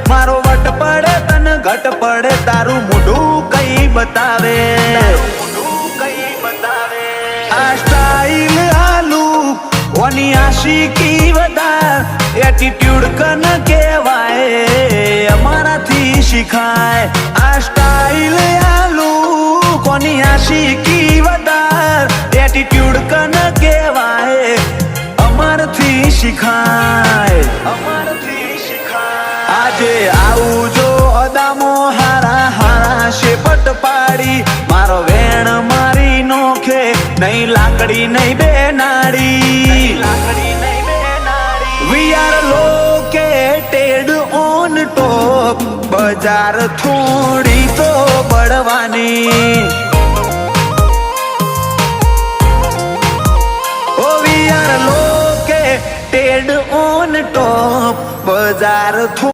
મારો વટ પડે તને ઘટ પડે તારું મોઢું કઈ બતાવે આ સ્ટાઈલ આલુ ઓની આશિકી વધાર એટીટ્યુડ કન કહેવાય અમારાથી શીખાય આ સ્ટાઈલ આલુ કોની આશિકી વધાર એટીટ્યુડ કન કહેવાય અમારથી શીખાય આજે આવું જો અદામો હારા હારા શેપટ પાડી મારો વેણ મારી નોખે નહીં લાકડી નહીં બેનાડી we are located on top બજાર થોડી તો બળવાની we are located on top બજાર